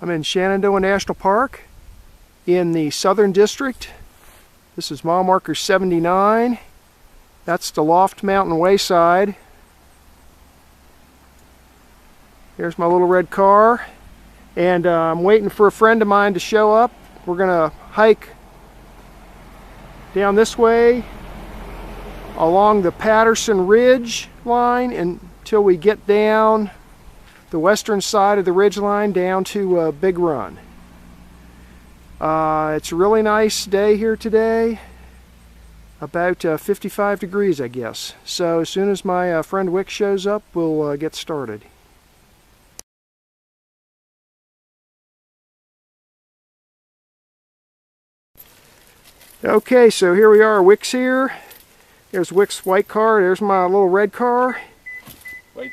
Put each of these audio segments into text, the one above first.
I'm in Shenandoah National Park in the Southern District. This is mile marker 79. That's the Loft Mountain Wayside. Here's my little red car. And I'm waiting for a friend of mine to show up. We're going to hike down this way along the Patterson Ridge line until we get down the western side of the ridge line down to Big Run. It's a really nice day here today, about 55 degrees I guess. So as soon as my friend Wick shows up, we'll get started. Okay, so here we are, Wick's here. There's Wick's white car, there's my little red car. Wait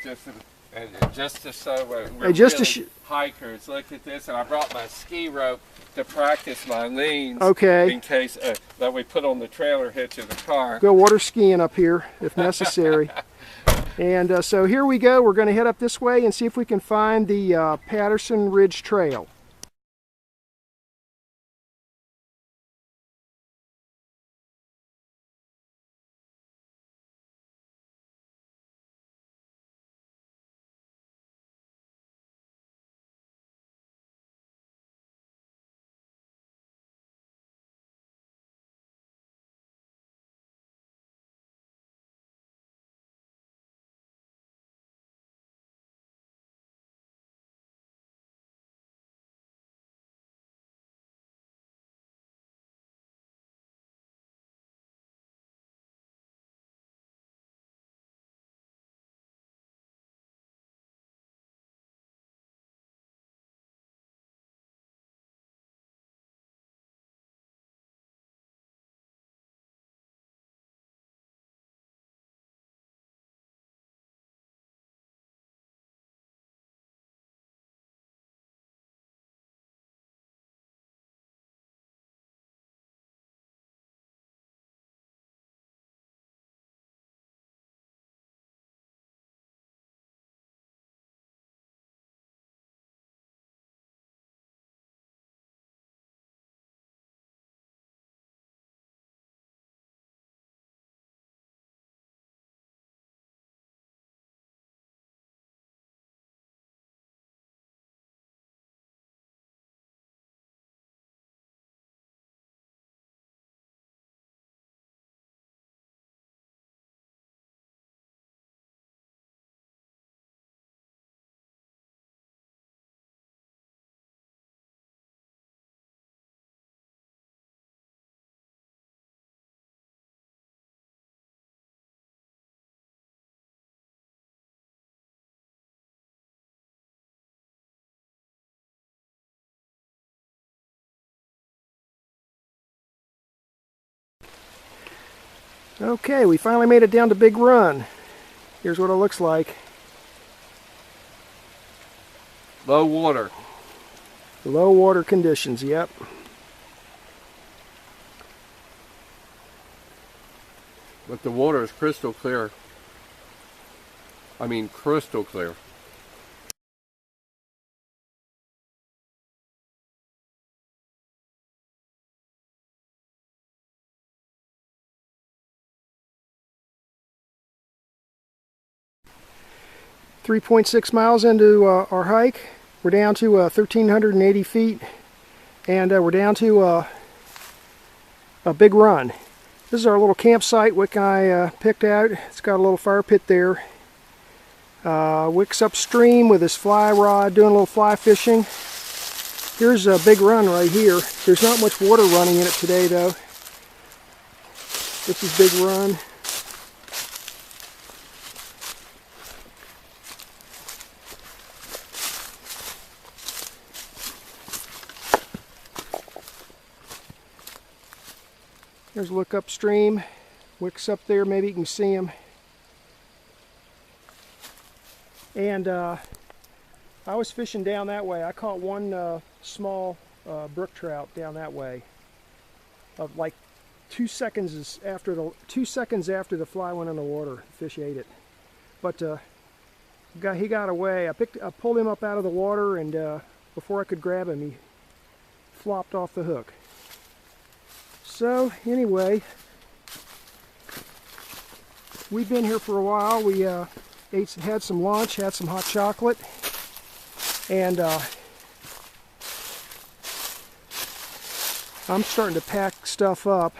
just to show we're really hikers. Look at this, and I brought my ski rope to practice my leans. Okay. In case that we put on the trailer hitch of the car. Go water skiing up here if necessary. And so here we go, we're going to head up this way and see if we can find the Patterson Ridge Trail. Okay, we finally made it down to Big Run. Here's what it looks like. Low water. Low water conditions, yep. But the water is crystal clear. I mean crystal clear. .6 miles into our hike. We're down to 1,380 feet, and we're down to a Big Run. This is our little campsite Wick and I picked out. It's got a little fire pit there. Wick's upstream with his fly rod doing a little fly fishing. Here's a Big Run right here. There's not much water running in it today though. This is Big Run. There's a look upstream. Wick's up there, maybe you can see him. And I was fishing down that way. I caught one small brook trout down that way. Like 2 seconds after the fly went in the water, the fish ate it. But he got away. I pulled him up out of the water and before I could grab him, he flopped off the hook. So anyway, we've been here for a while. We had some lunch, had some hot chocolate, and I'm starting to pack stuff up.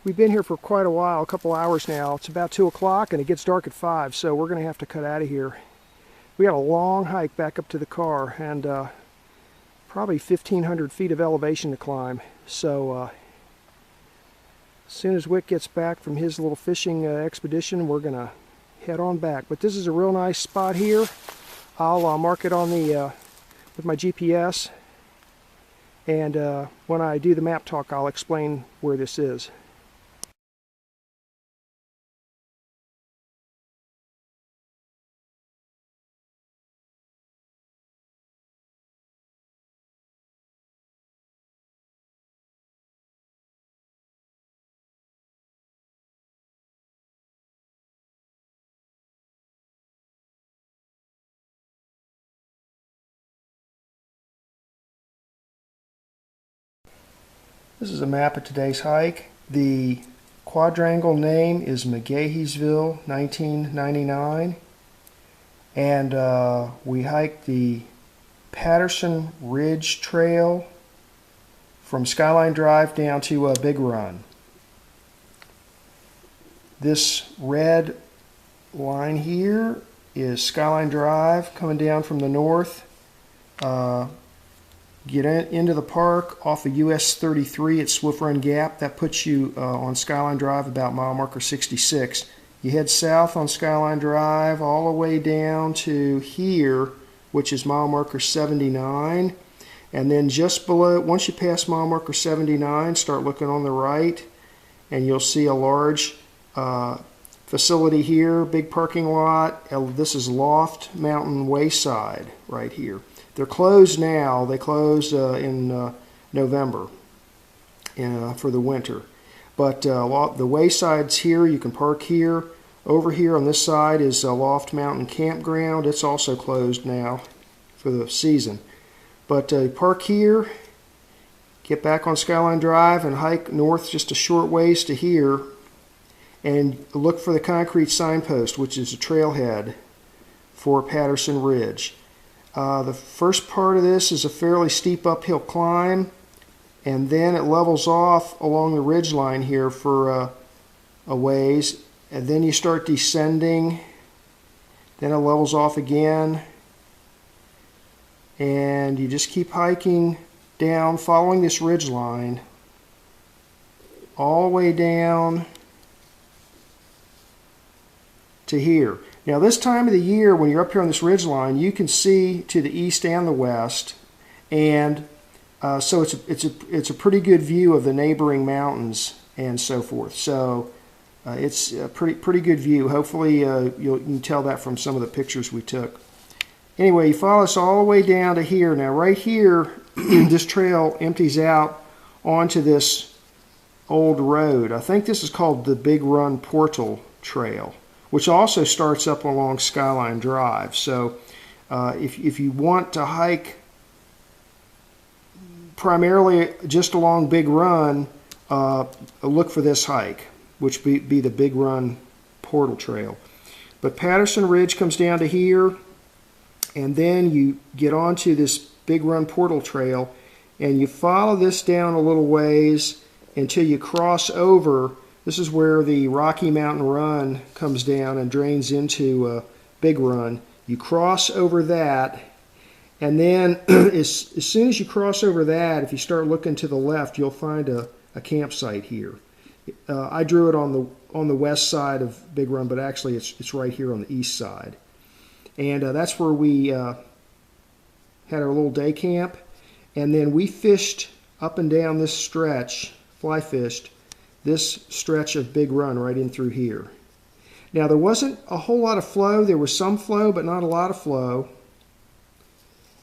We've been here for quite a while, a couple hours now. It's about 2 o'clock and it gets dark at 5, so we're going to have to cut out of here. We got a long hike back up to the car and probably 1,500 feet of elevation to climb. So as soon as Wick gets back from his little fishing expedition, we're going to head on back. But this is a real nice spot here. I'll mark it on the with my GPS. And when I do the map talk, I'll explain where this is. This is a map of today's hike. The quadrangle name is McGaheysville 1999. And we hiked the Patterson Ridge Trail from Skyline Drive down to Big Run. This red line here is Skyline Drive coming down from the north. Get into the park off of US 33 at Swift Run Gap. That puts you on Skyline Drive about mile marker 66. You head south on Skyline Drive all the way down to here, which is mile marker 79. And then just below, once you pass mile marker 79, start looking on the right, and you'll see a large facility here, big parking lot. This is Loft Mountain Wayside right here. They're closed now. They closed in November for the winter. But the wayside's here. You can park here. Over here on this side is Loft Mountain Campground. It's also closed now for the season. But park here, get back on Skyline Drive and hike north just a short ways to here and look for the concrete signpost, which is a trailhead for Patterson Ridge. The first part of this is a fairly steep uphill climb, and then it levels off along the ridge line here for a ways, and then you start descending, then it levels off again, and you just keep hiking down following this ridge line all the way down to here. Now this time of the year, when you're up here on this ridge line, you can see to the east and the west, and so it's a pretty good view of the neighboring mountains and so forth. So it's a pretty good view. Hopefully you can tell that from some of the pictures we took. Anyway, you follow us all the way down to here. Now right here, this trail empties out onto this old road. I think this is called the Big Run Portal Trail, which also starts up along Skyline Drive. So if you want to hike primarily just along Big Run, look for this hike, which be the Big Run Portal Trail. But Patterson Ridge comes down to here, and then you get onto this Big Run Portal Trail, and you follow this down a little ways until you cross over. This is where the Rocky Mountain Run comes down and drains into Big Run. You cross over that, and then as soon as you cross over that, if you start looking to the left, you'll find a campsite here. I drew it on the west side of Big Run, but actually it's right here on the east side. And that's where we had our little day camp, and then we fished up and down this stretch, fly fished, this stretch of Big Run right in through here. Now there wasn't a whole lot of flow. There was some flow, but not a lot of flow.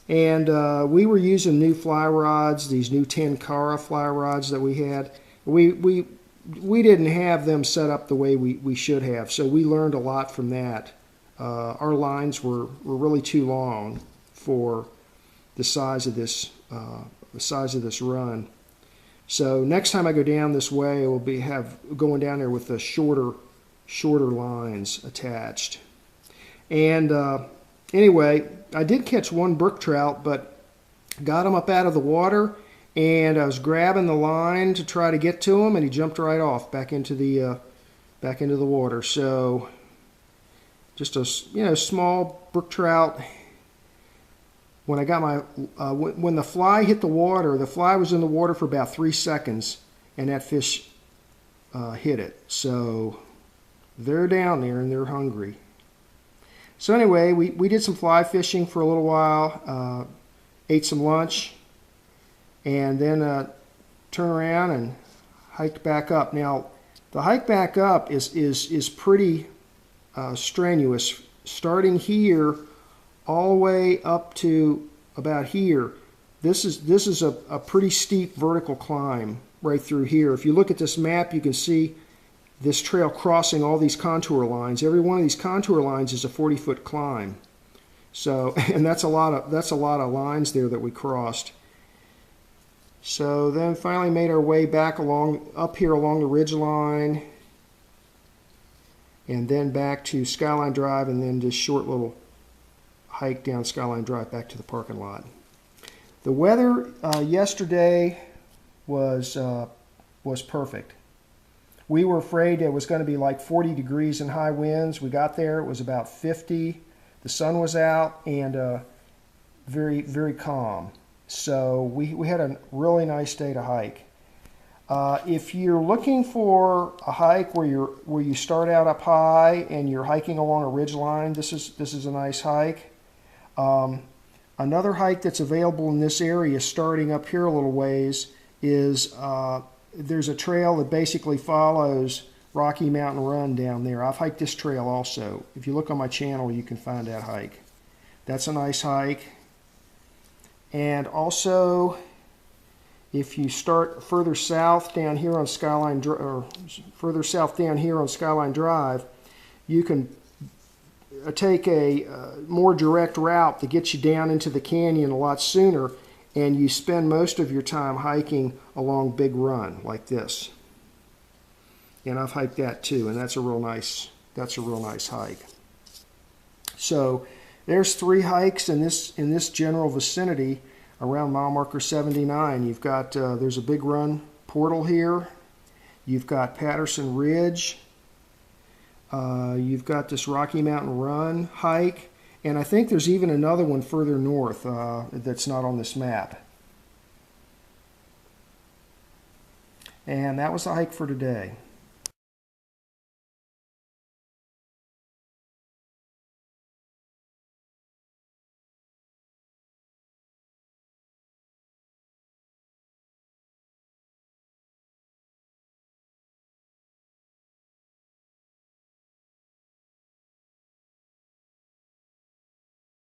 And we were using new fly rods, these new Tenkara fly rods that we had. We didn't have them set up the way we should have, so we learned a lot from that. Our lines were really too long for the size of this run. So next time I go down this way, I will be going down there with the shorter lines attached. And anyway, I did catch one brook trout, but got him up out of the water, and I was grabbing the line to try to get to him, and he jumped right off back into the water. So just a small brook trout. When I got my when the fly hit the water, the fly was in the water for about 3 seconds, and that fish hit it. So they're down there and they're hungry. So anyway, we did some fly fishing for a little while, ate some lunch, and then turned around and hiked back up. Now, the hike back up is pretty strenuous. Starting here, all the way up to about here, this is a pretty steep vertical climb right through here. If you look at this map, you can see this trail crossing all these contour lines. Every one of these contour lines is a 40-foot climb. So, and that's a lot of lines there that we crossed. So then finally made our way back up here along the ridge line, and then back to Skyline Drive, and then this short little hike down Skyline Drive back to the parking lot. The weather yesterday was perfect. We were afraid it was going to be like 40 degrees and high winds. We got there, it was about 50. The sun was out, and very, very calm. So we had a really nice day to hike. If you're looking for a hike where you start out up high and you're hiking along a ridge line, this is a nice hike. Another hike that's available in this area, starting up here a little ways, is there's a trail that basically follows Rocky Mtn Run down there. I've hiked this trail also. If you look on my channel, you can find that hike. That's a nice hike. And also, if you start further south down here on Skyline Drive, you can take a more direct route that gets you down into the canyon a lot sooner, and you spend most of your time hiking along Big Run like this. And I've hiked that too, and that's a real nice hike. So there's 3 hikes in this general vicinity around mile marker 79. You've got there's a Big Run portal here. You've got Patterson Ridge. You've got this Rocky Mtn Run hike, and I think there's even another one further north that's not on this map. And that was the hike for today.